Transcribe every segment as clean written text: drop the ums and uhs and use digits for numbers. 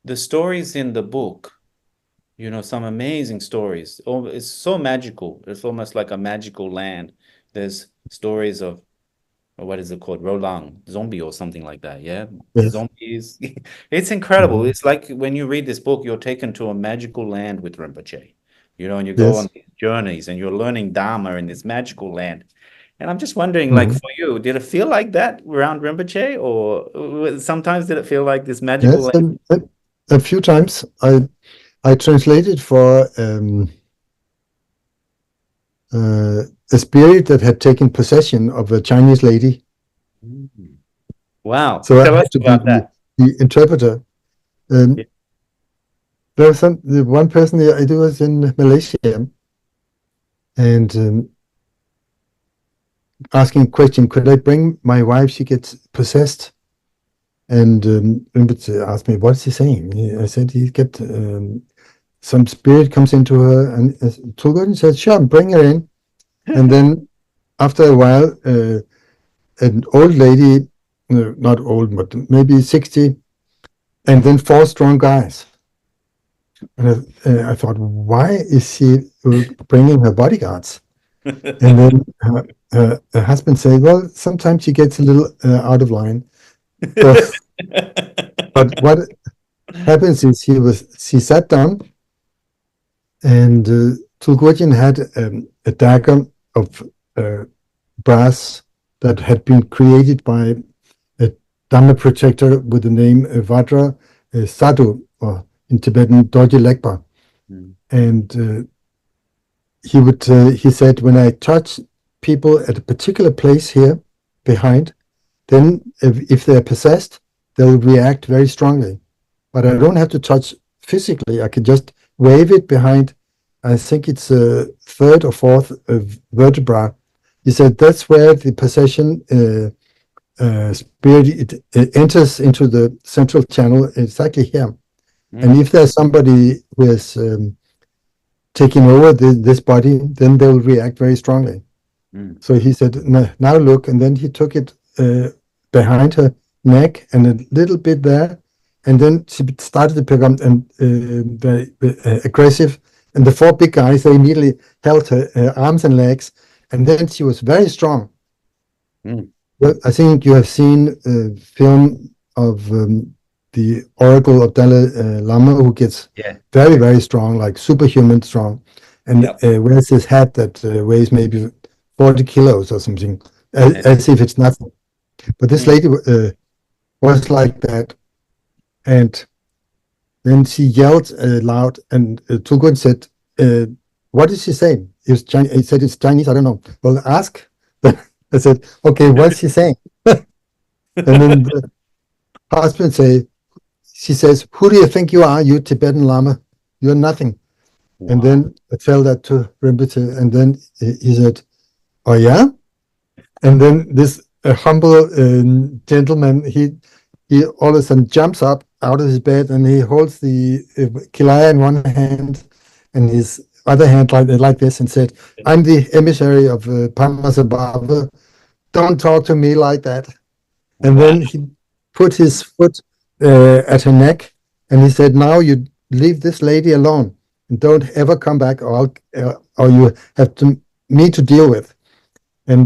the stories in the book, you know, some amazing stories. Oh, it's so magical. It's almost like a magical land. There's stories of what is it called? Roland, zombie or something like that. Yeah. Yes. Zombies. It's incredible. Mhm. It's like when you read this book, you're taken to a magical land with Rinpoche, you know, and you go on Yes. these journeys and you're learning Dharma in this magical land. And I'm just wondering, like Mhm. for you, did it feel like that around Rinpoche, or sometimes did it feel like this magical Yes. land? A few times I translated for a spirit that had taken possession of a Chinese lady. Mm. Wow. So I Tell us had to be about that. the interpreter. Yeah. Um, there was the one person I was in Malaysia and asking a question, could I bring my wife? She gets possessed. And Rinpoche asked me, what is he saying? I said, he get some spirit comes into her. And Tulku Orgyen said, sure, bring her in. And then after a while, an old lady, not old, but maybe 60, and then four strong guys. And I thought, why is she bringing her bodyguards? And then her husband said, well, sometimes she gets a little out of line. So, but what happens is she sat down and Tulku Orgyen had a dagger of uh, brass that had been created by a Dharma protector with the name Vajra Sadhu, or in Tibetan, Dorje Legpa. Mm. And he said, when I touch people at a particular place here behind, then if they're possessed, they'll react very strongly. But I don't have to touch physically. I can just wave it behind. I think it's a third or fourth vertebra. He said that's where the possession spirit it enters into the central channel exactly here. And Mm. if there's somebody who is taking over this body, then they'll react very strongly. Mm. So he said, now look, and then he took it behind her neck and a little bit there, and then she started to become very aggressive. And the four big guys, they immediately held her arms and legs, and then she was very strong. Mm. Well, I think you have seen a film of the Oracle of Dalai Lama, who gets Yeah. very, very strong, like superhuman strong, and Yep. wears this hat that weighs maybe 40 kilos or something, as if it's nothing. But this Mm. lady was like that, and then she yelled loud, and Tulku said, "What did she say?" He said it's Chinese. I don't know. Well, ask. I said, "Okay, what's she saying?" And then the husband she says, "Who do you think you are, you Tibetan Lama? You're nothing." And Wow. then I tell that to Rinpoche, and then he said, "Oh yeah." And then this humble gentleman, he all of a sudden jumps up out of his bed and he holds the kilaya in one hand and his other hand like this and said, "I'm the emissary of Padmasambhava. Don't talk to me like that." And Wow. then he put his foot at her neck and he said, "Now you leave this lady alone and don't ever come back, or you have me to deal with." And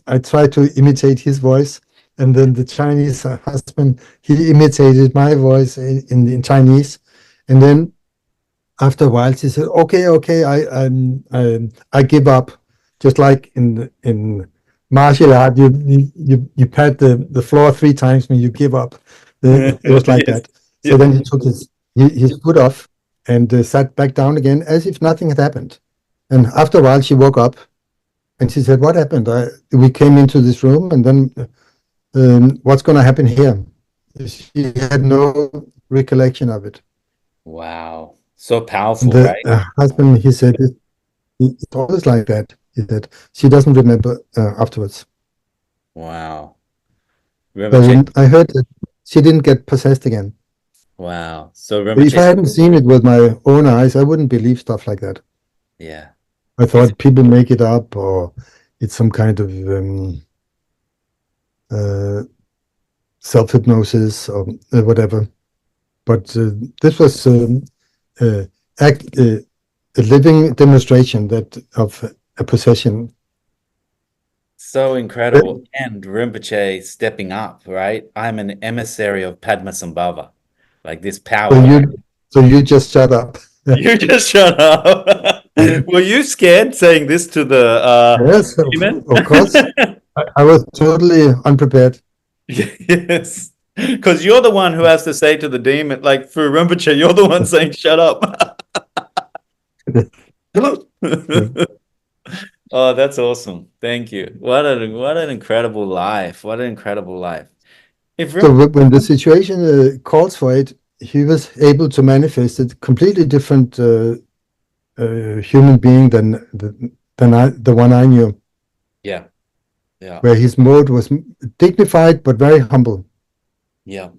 I tried to imitate his voice. And then the Chinese husband, he imitated my voice in Chinese. And then after a while, she said, "Okay, okay, I give up." Just like in martial art, you pat the floor three times when you give up. It was like Yes. that. So Yeah. then he took his foot off and sat back down again as if nothing had happened. And after a while, she woke up and she said, "What happened? We came into this room, and then what's going to happen here?" She had no recollection of it. Wow. So And powerful, the right? husband, he said, it's always like that. He said, she doesn't remember afterwards. Wow. But Rinpoche. I heard that she didn't get possessed again. Wow. So But if Rinpoche. I hadn't seen it with my own eyes, I wouldn't believe stuff like that. Yeah. I It's thought people make it up or it's some kind of uh, self-hypnosis or whatever. but this was a living demonstration of a possession. So incredible. And Rinpoche stepping up, right? I'm an emissary of Padmasambhava, like this power. So you just shut up. You just shut up. Were you scared saying this to the Yes, demon? of course. I was totally unprepared. Yes. Because you're the one who has to say to the demon, like through Rinpoche, you're the one saying, shut up. Oh, that's awesome. Thank you. What an incredible life. What an incredible life. So when the situation calls for it, he was able to manifest a completely different human being than the one I knew. Yeah. Yeah. Where his mode was dignified but very humble. Yeah.